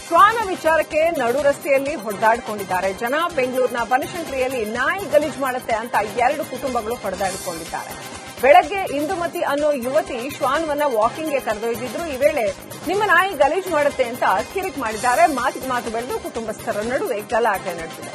ಶ್ವಾನ ವಿಚಾರಕ್ಕೆ ನಡು ರಸ್ತೆಯಲ್ಲಿ ಹೊಡೆದಾಡಿಕೊಂಡಿದ್ದಾರೆ ಜನ. ಬೆಂಗಳೂರಿನ ಬನಶಂಕರಿಯಲ್ಲಿ ನಾಯಿ ಗಲೀಜು ಮಾಡುತ್ತೆ ಅಂತ 2 ಕುಟುಂಬಗಳು ಹೊಡೆದಾಡಿಕೊಂಡಿದ್ದಾರೆ. ಬೆಳಗ್ಗೆ ಇಂದುಮತಿ ಅನ್ನೋ ಯುವತಿ ಶ್ವಾನವನ್ನ ವಾಕಿಂಗ್ಗೆ ಕರೆದೊಯ್ದಿದ್ರು. ಈ ವೇಳೆ ನಿಮ್ಮ ನಾಯಿ ಗಲೀಜು ಮಾಡುತ್ತೆ ಅಂತ ಕಿರಿಕ್ ಮಾಡಿದ್ದಾರೆ. ಮಾತಿಗೆ ಮಾತು ಬೆಳೆದು ಕುಟುಂಬಸ್ಥರ ನಡುವೆ ಗಲಾಟೆ ನಡೆದಿದೆ.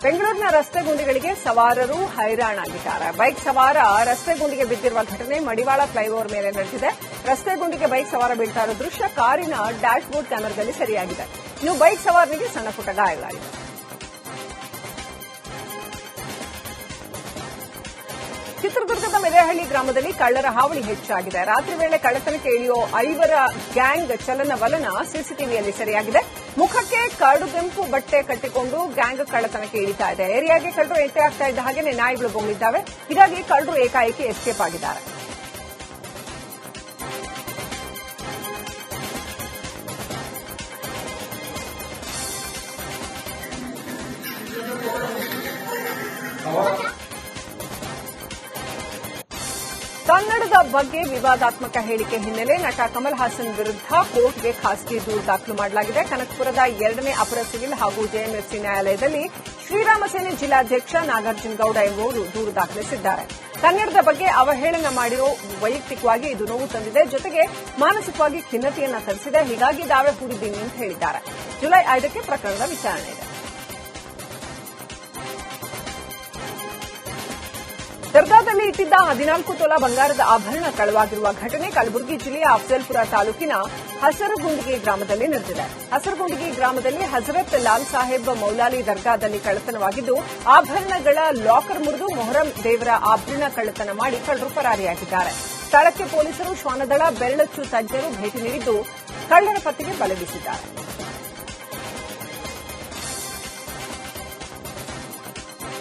ಬೆಂಗಳೂರಿನ ರಸ್ತೆ ಗುಂಡಿಗಳಿಗೆ ಸವಾರರು ಹೈರಾಣಾಗಿದ್ದಾರೆ. ಬೈಕ್ ಸವಾರ ರಸ್ತೆ ಗುಂಡಿಗೆ ಬಿದ್ದಿರುವ ಘಟನೆ ಮಡಿವಾಳ ಫ್ಲೈಓವರ್ ಮೇಲೆ ನಡೆದಿದೆ. ರಸ್ತೆ ಗುಂಡಿಗೆ ಬೈಕ್ ಸವಾರ ಬೀಳ್ತಾ ಇರೋ ದೃಶ್ಯ ಕಾರಿನ ಡ್ಯಾಶ್ ಬೋರ್ಡ್ ಕ್ಯಾಮೆರಾದಲ್ಲಿ ಸೆರೆಯಾಗಿದೆ. ಇನ್ನು ಬೈಕ್ ಸವಾರನಿಗೆ ಸಣ್ಣಪುಟ್ಟ ಗಾಯಗಳಾಗಿದೆ. ಚಿತ್ರದುರ್ಗದ ಮೆದೇಹಳ್ಳಿ ಗ್ರಾಮದಲ್ಲಿ ಕಳ್ಳರ ಹಾವಳಿ ಹೆಚ್ಚಾಗಿದೆ. ರಾತ್ರಿ ವೇಳೆ ಕಳ್ಳತನಕ್ಕೆ ಇಳಿಯೋ 5 ಗ್ಯಾಂಗ್ ಚಲನವಲನ ಸಿಸಿಟಿವಿಯಲ್ಲಿ ಸೆರೆಯಾಗಿದೆ. ಮುಖಕ್ಕೆ ಕಡುಗೆಂಪು ಬಟ್ಟೆ ಕಟ್ಟಿಕೊಂಡು ಗ್ಯಾಂಗ್ ಕಳ್ಳತನಕ್ಕೆ ಇಳಿತಾ ಇದೆ. ಏರಿಯಾಗೆ ಕಳ್ಳರು ಎಂಟ್ರಿ ಆಗ್ತಾ ಇದ್ದ ಹಾಗೆ ನಾಯಿಗಳು ಬೊಗಳಿದ್ದಾವೆ. ಹೀಗಾಗಿ ಕಳ್ಳರು ಏಕಾಏಕಿ ಎಸ್ಕೇಪ್ ಆಗಿದ್ದಾರೆ. ಕನ್ನಡದ ಬಗ್ಗೆ ವಿವಾದಾತ್ಮಕ ಹೇಳಿಕೆ ಹಿನ್ನೆಲೆ ನಟ ಕಮಲ್ ಹಾಸನ್ ವಿರುದ್ಧ ಕೋರ್ಟ್ಗೆ ಖಾಸಗಿ ದೂರು ದಾಖಲು ಮಾಡಲಾಗಿದೆ. ಕನಕಪುರದ 2ನೇ ಅಪರ ಸಿವಿಲ್ ಹಾಗೂ ಜೆಎಂಎಫ್ಸಿ ನ್ಯಾಯಾಲಯದಲ್ಲಿ ಶ್ರೀರಾಮ ಸೇನೆ ಜಿಲ್ಲಾಧ್ಯಕ್ಷ ನಾಗಾರ್ಜುನ ಗೌಡ ಎಂಬುವರು ದೂರು ದಾಖಲಿಸಿದ್ದಾರೆ. ಕನ್ನಡದ ಬಗ್ಗೆ ಅವಹೇಳನ ಮಾಡಿರೋ ವೈಯಕ್ತಿಕವಾಗಿ ಇದು ನೋವು ತಂದಿದೆ, ಜೊತೆಗೆ ಮಾನಸಿಕವಾಗಿ ಖಿನ್ನತೆಯನ್ನ ತರಿಸಿದೆ. ಹೀಗಾಗಿ ದಾವೆ ಹೂಡಿದ್ದೀನಿ ಅಂತ ಹೇಳಿದ್ದಾರೆ. ಜುಲೈ 5ಕ್ಕೆ ಪ್ರಕರಣದ ವಿಚಾರಣೆ ಇದೆ. ದರ್ಗಾದಲ್ಲಿ ಇಟ್ಟಿದ್ದ 14 ತೊಲ ಬಂಗಾರದ ಆಭರಣ ಕಳವಾಗಿರುವ ಘಟನೆ ಕಲಬುರಗಿ ಜಿಲ್ಲೆಯ ಅಫಜಲ್ಪುರ ತಾಲೂಕಿನ ಹಸರಗುಂಡಿಗೆ ಗ್ರಾಮದಲ್ಲಿ ನಡೆದಿದೆ. ಹಸರಗುಂಡಿಗೆ ಗ್ರಾಮದಲ್ಲಿ ಹಜರತ್ ಲಾಲ್ ಸಾಹೇಬ್ ಮೌಲಾಲಿ ದರ್ಗಾದಲ್ಲಿ ಕಳ್ಳತನವಾಗಿದ್ದು, ಆಭರಣಗಳ ಲಾಕರ್ ಮುರಿದು ಮೊಹರಂ ದೇವರ ಆಭರಣ ಕಳ್ಳತನ ಮಾಡಿ ಕಳ್ಳರು ಪರಾರಿಯಾಗಿದ್ದಾರೆ. ಸ್ಥಳಕ್ಕೆ ಪೊಲೀಸರು, ಶ್ವಾನದಳ, ಬೆರಳಚ್ಚು ತಜ್ಞರು ಭೇಟಿ ನೀಡಿದ್ದು ಕಳ್ಳರ ಪತ್ತೆಗೆ ಬಲೆ ಬೀಸಿದ್ದಾರೆ.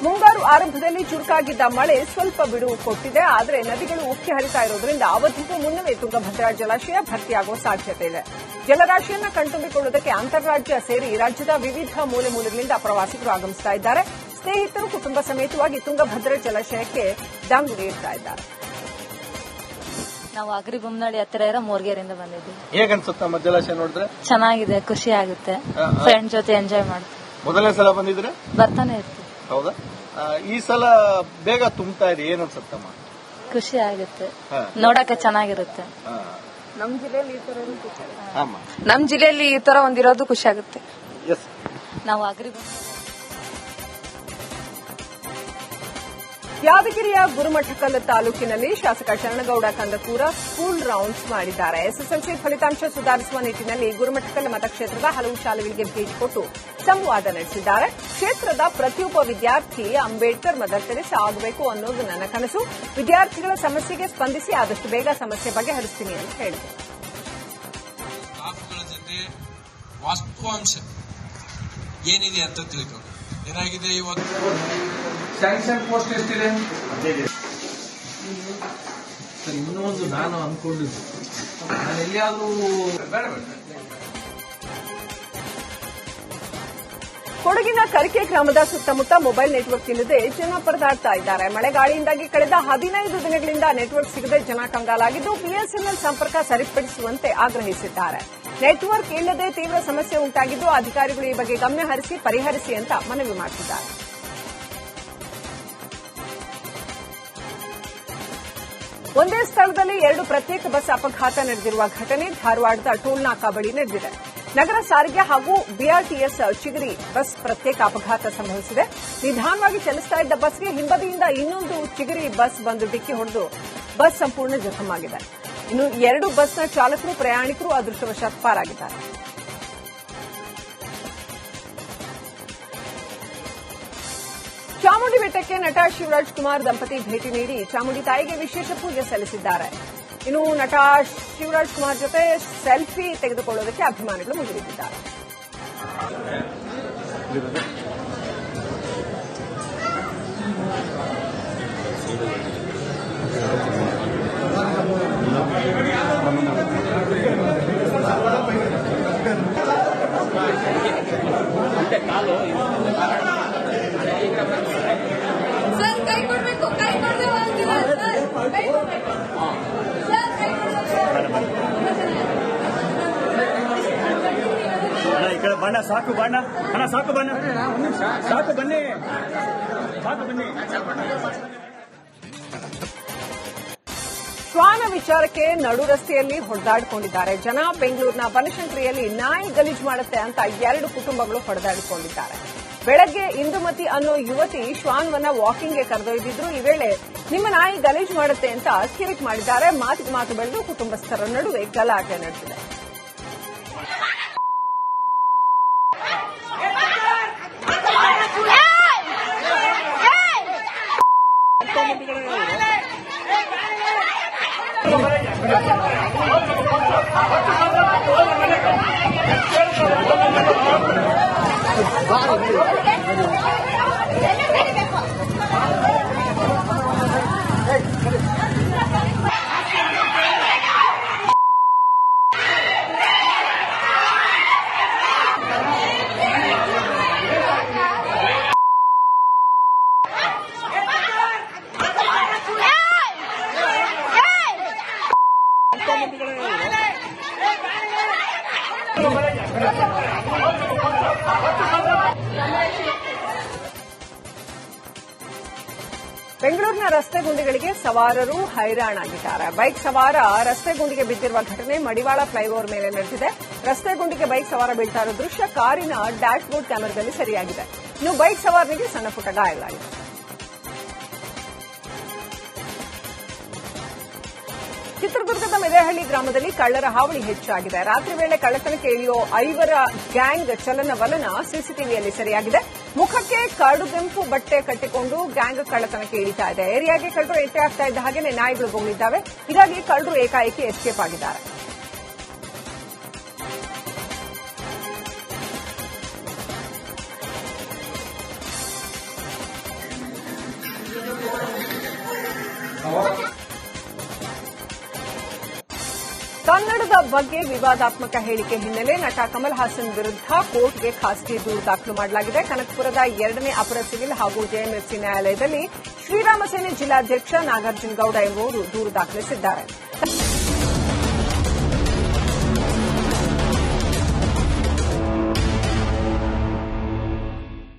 ಮುಂಗಾರು ಆರಂಭದಲ್ಲಿ ಚುರುಕಾಗಿದ್ದ ಮಳೆ ಸ್ವಲ್ಪ ಬಿಡುವು ಕೊಟ್ಟಿದೆ. ಆದರೆ ನದಿಗಳು ಉಕ್ಕಿ ಹರಿತಾ ಇರೋದ್ರಿಂದ ಅವಧಿಗೂ ಮುನ್ನವೇ ತುಂಗಭದ್ರಾ ಜಲಾಶಯ ಭರ್ತಿಯಾಗುವ ಸಾಧ್ಯತೆ ಇದೆ. ಜಲರಾಶಿಯನ್ನು ಕಣ್ತುಂಬಿಕೊಳ್ಳುವುದಕ್ಕೆ ಅಂತಾರಾಜ್ಯ ಸೇರಿ ರಾಜ್ಯದ ವಿವಿಧ ಮೂಲೆಗಳಿಂದ ಪ್ರವಾಸಿಗರು ಆಗಮಿಸುತ್ತಾ ಇದ್ದಾರೆ. ಸ್ನೇಹಿತರು ಕುಟುಂಬ ಸಮೇತವಾಗಿ ತುಂಗಭದ್ರಾ ಜಲಾಶಯಕ್ಕೆ ದಾಂಗುಡಿ ಇಡ್ತಾ ಇದ್ದಾರೆ. ನಾವು ಅಗ್ರಿ ಬೊಮ್ಮನಹಳ್ಳಿ ಹತ್ತಿರ ಇರೋ ಮೋರ್ಗೇರಿಂದ ಬಂದಿದ್ವಿ. ಹೇಗೆ ಅನ್ಸುತ್ತೆ ಜಲಾಶಯ ನೋಡಿದ್ರೆ? ಚೆನ್ನಾಗಿದೆ, ಖುಷಿ ಆಗುತ್ತೆ. ಫ್ರೆಂಡ್ ಜೊತೆ ಎಂಜಾಯ್ ಮಾಡ್ತೀವಿ. ಮೊದಲನೇ ಸಲ ಬಂದಿದ್ರೆ? ಬರ್ತಾನೆ ಇರ್ತೀವಿ. ಹೌದಾ? ಈ ಸಲ ಬೇಗ ತುಂಬ್ತಾ ಇದೆ, ಏನ್ ಅನ್ಸುತ್ತಮ್ಮ? ಖುಷಿ ಆಗುತ್ತೆ, ನೋಡಕ್ಕೆ ಚೆನ್ನಾಗಿರುತ್ತೆ. ನಮ್ಮ ಜಿಲ್ಲೆಯಲ್ಲಿ ಈ ತರ ಒಂದಿರೋದು ಖುಷಿ ಆಗುತ್ತೆ. ನಾವು ಅಗ್ರಿ ಯಾದಗಿರಿಯ ಗುರುಮಠಕಲ್ ತಾಲೂಕಿನಲ್ಲಿ ಶಾಸಕ ಶರಣಗೌಡ ಕಂದಕೂರ ಸ್ಕೂಲ್ ರೌಂಡ್ಸ್ ಮಾಡಿದ್ದಾರೆ. ಎಸ್ಎಸ್ಎಲ್ಸಿ ಫಲಿತಾಂಶ ಸುಧಾರಿಸುವ ನಿಟ್ಟಿನಲ್ಲಿ ಗುರುಮಠಕಲ್ ಮತಕ್ಷೇತ್ರದ ಹಲವು ಶಾಲೆಗಳಿಗೆ ಭೇಟಿ ಕೊಟ್ಟು ಸಂವಾದ ನಡೆಸಿದ್ದಾರೆ. ಕ್ಷೇತ್ರದ ಪ್ರತಿಯೊಬ್ಬ ವಿದ್ಯಾರ್ಥಿ ಅಂಬೇಡ್ಕರ್ ಮದರ್ ತೆರೇಸಾ ಆಗಬೇಕು ಅನ್ನೋದು ನನ್ನ ಕನಸು. ವಿದ್ಯಾರ್ಥಿಗಳ ಸಮಸ್ಯೆಗೆ ಸ್ಪಂದಿಸಿ ಆದಷ್ಟು ಬೇಗ ಸಮಸ್ಯೆ ಬಗೆಹರಿಸ್ತೀನಿ ಅಂತ ಹೇಳಿದರು. ವಾಸ್ತವಾಂಶ ಏನಿದೆ ಅಂತ ತಿಳ್ಕೊ. ಏನಾಗಿದೆ ಇವತ್ತು ಸ್ಯಾಂಕ್ಷನ್ ಪೋಸ್ಟ್ ಎಷ್ಟಿದೆ? ಇನ್ನೂ ಒಂದು ನಾನು ಅನ್ಕೊಂಡಿದ್ದು, ನಾನು ಎಲ್ಲಿಯಾದ್ರೂ ಕೊಡಗಿನ ಕರಿಕೆ ಗ್ರಾಮದ ಸುತ್ತಮುತ್ತ ಮೊಬೈಲ್ ನೆಟ್ವರ್ಕ್ ಇಲ್ಲದೆ ಜನ ಪರದಾಡ್ತಾ ಇದ್ದಾರೆ. ಮಳೆಗಾಳಿಯಿಂದಾಗಿ ಕಳೆದ 15 ದಿನಗಳಿಂದ ನೆಟ್ವರ್ಕ್ ಸಿಗದೆ ಜನ ಕಂಗಾಲಾಗಿದ್ದು ಬಿಎಸ್ಎನ್ಎಲ್ ಸಂಪರ್ಕ ಸರಿಪಡಿಸುವಂತೆ ಆಗ್ರಹಿಸಿದ್ದಾರೆ. ನೆಟ್ವರ್ಕ್ ಇಲ್ಲದೆ ತೀವ್ರ ಸಮಸ್ಯೆ ಉಂಟಾಗಿದ್ದು ಅಧಿಕಾರಿಗಳು ಈ ಬಗ್ಗೆ ಗಮನ ಹರಿಸಿ ಪರಿಹರಿಸಿ ಅಂತ ಮನವಿ ಮಾಡಿದ್ದಾರೆ. ಒಂದೇ ಸ್ಥಳದಲ್ಲಿ 2 ಪ್ರತ್ಯೇಕ ಬಸ್ ಅಪಘಾತ ನಡೆದಿರುವ ಘಟನೆ ಧಾರವಾಡದ ಟೋಲ್ ನಾಕಾ ಬಳಿ ನಡೆದಿದೆ. ನಗರ ಸಾರಿಗೆ ಹಾಗೂ ಬಿಆರ್ಟಿಎಸ್ ಚಿಗರಿ ಬಸ್ ಪ್ರತ್ಯೇಕ ಅಪಘಾತ ಸಂಭವಿಸಿದೆ. ನಿಧಾನವಾಗಿ ಚಲಿಸ್ತಾ ಇದ್ದ ಬಸ್ಗೆ ಹಿಂಬದಿಯಿಂದ ಇನ್ನೊಂದು ಚಿಗರಿ ಬಸ್ ಬಂದು ಡಿಕ್ಕಿ ಹೊಡೆದು ಬಸ್ ಸಂಪೂರ್ಣ ಜಖಮಾಗಿದೆ. ಇನ್ನು 2 ಬಸ್ನ ಚಾಲಕರು ಪ್ರಯಾಣಿಕರು ಅದೃಷ್ಟವಶಾತ್ ಪಾರಾಗಿದ್ದಾರೆ. ಚಾಮುಂಡಿ ಬೆಟ್ಟಕ್ಕೆ ನಟ ಶಿವರಾಜ್ ಕುಮಾರ್ ದಂಪತಿ ಭೇಟಿ ನೀಡಿ ಚಾಮುಂಡಿ ತಾಯಿಗೆ ವಿಶೇಷ ಪೂಜೆ ಸಲ್ಲಿಸಿದ್ದಾರೆ. ಇನ್ನು ನಟ ಶಿವರಾಜ್ ಕುಮಾರ್ ಜೊತೆ ಸೆಲ್ಫಿ ತೆಗೆದುಕೊಳ್ಳುವುದಕ್ಕೆ ಅಭಿಮಾನಿಗಳು ಮುಗಿಬಿದ್ದಿದ್ದಾರೆ. ಬಣ್ಣ ಸಾಕು ಬಣ್ಣ ಅಣ್ಣ ಸಾಕು ಬಣ್ಣ ಸಾಕು ಬನ್ನಿ ಸಾಕು ಬನ್ನಿ. ಶ್ವಾನ ವಿಚಾರಕ್ಕೆ ನಡು ರಸ್ತೆಯಲ್ಲಿ ಹೊಡೆದಾಡಿಕೊಂಡಿದ್ದಾರೆ ಜನ. ಬೆಂಗಳೂರಿನ ಬನಶಂಕರಿಯಲ್ಲಿ ನಾಯಿ ಗಲೀಜು ಮಾಡುತ್ತೆ ಅಂತ 2 ಕುಟುಂಬಗಳು ಹೊಡೆದಾಡಿಕೊಂಡಿದ್ದಾರೆ. ಬೆಳಗ್ಗೆ ಇಂದುಮತಿ ಅನ್ನೋ ಯುವತಿ ಶ್ವಾನವನ್ನ ವಾಕಿಂಗ್ಗೆ ಕರೆದೊಯ್ದಿದ್ರು. ಈ ವೇಳೆ ನಿಮ್ಮ ನಾಯಿ ಗಲೀಜು ಮಾಡುತ್ತೆ ಅಂತ ಕಿರಿಕ್ ಮಾಡಿದ್ದಾರೆ. ಮಾತಿಗೆ ಮಾತು ಬೆಳೆದು ಕುಟುಂಬಸ್ಥರ ನಡುವೆ ಗಲಾಟೆ ನಡೆದಿದೆ. ಬೆಂಗಳೂರಿನ ರಸ್ತೆ ಗುಂಡಿಗಳಿಗೆ ಸವಾರರು ಹೈರಾಣಾಗಿದ್ದಾರೆ. ಬೈಕ್ ಸವಾರ ರಸ್ತೆ ಗುಂಡಿಗೆ ಬಿದ್ದಿರುವ ಘಟನೆ ಮಡಿವಾಳ ಫ್ಲೈಓವರ್ ಮೇಲೆ ನಡೆದಿದೆ. ರಸ್ತೆ ಗುಂಡಿಗೆ ಬೈಕ್ ಸವಾರ ಬೀಳ್ತಾ ಇರೋ ದೃಶ್ಯ ಕಾರಿನ ಡ್ಯಾಶ್ ಬೋರ್ಡ್ ಕ್ಯಾಮೆರಾದಲ್ಲಿ ಸೆರೆಯಾಗಿದೆ. ಇನ್ನು ಬೈಕ್ ಸವಾರನಿಗೆ ಸಣ್ಣಪುಟ್ಟ ಗಾಯಗಳಾಗಿದೆ. ಚಿತ್ರದುರ್ಗದ ಮೆದೇಹಳ್ಳಿ ಗ್ರಾಮದಲ್ಲಿ ಕಳ್ಳರ ಹಾವಳಿ ಹೆಚ್ಚಾಗಿದೆ. ರಾತ್ರಿ ವೇಳೆ ಕಳ್ಳತನಕ್ಕೆ ಇಳಿಯೋ 5 ಗ್ಯಾಂಗ್ ಚಲನವಲನ ಸಿಸಿಟಿವಿಯಲ್ಲಿ ಸೆರೆಯಾಗಿದೆ. ಮುಖಕ್ಕೆ ಕಡುಗೆಂಪು ಬಟ್ಟೆ ಕಟ್ಟಿಕೊಂಡು ಗ್ಯಾಂಗ್ ಕಳ್ಳತನಕ್ಕೆ ಇಳಿತಾ ಇದೆ. ಏರಿಯಾಗೆ ಕಳ್ಳರು ಎಂಟ್ರಿ ಆಗ್ತಾ ಇದ್ದ ಹಾಗೆಯೇ ನಾಯಿಗಳು ಬೊಗಳಿದ್ದಾವೆ. ಹೀಗಾಗಿ ಕಳ್ಳರು ಏಕಾಏಕಿ ಎಸ್ಕೇಪ್ ಆಗಿದ್ದಾರೆ. ಕನ್ನಡದ ಬಗ್ಗೆ ವಿವಾದಾತ್ಮಕ ಹೇಳಿಕೆ ಹಿನ್ನೆಲೆ ನಟ ಕಮಲ್ ಹಾಸನ್ ವಿರುದ್ಧ ಕೋರ್ಟ್ಗೆ ಖಾಸಗಿ ದೂರು ದಾಖಲು ಮಾಡಲಾಗಿದೆ. ಕನಕಪುರದ 2ನೇ ಅಪರ ಸಿವಿಲ್ ಹಾಗೂ ಜೆಎಂಎಫ್ಸಿ ನ್ಯಾಯಾಲಯದಲ್ಲಿ ಶ್ರೀರಾಮ ಸೇನೆ ಜಿಲ್ಲಾಧ್ಯಕ್ಷ ನಾಗಾರ್ಜುನ ಗೌಡ ಎಂಬುವರು ದೂರು ದಾಖಲಿಸಿದ್ದಾರೆ.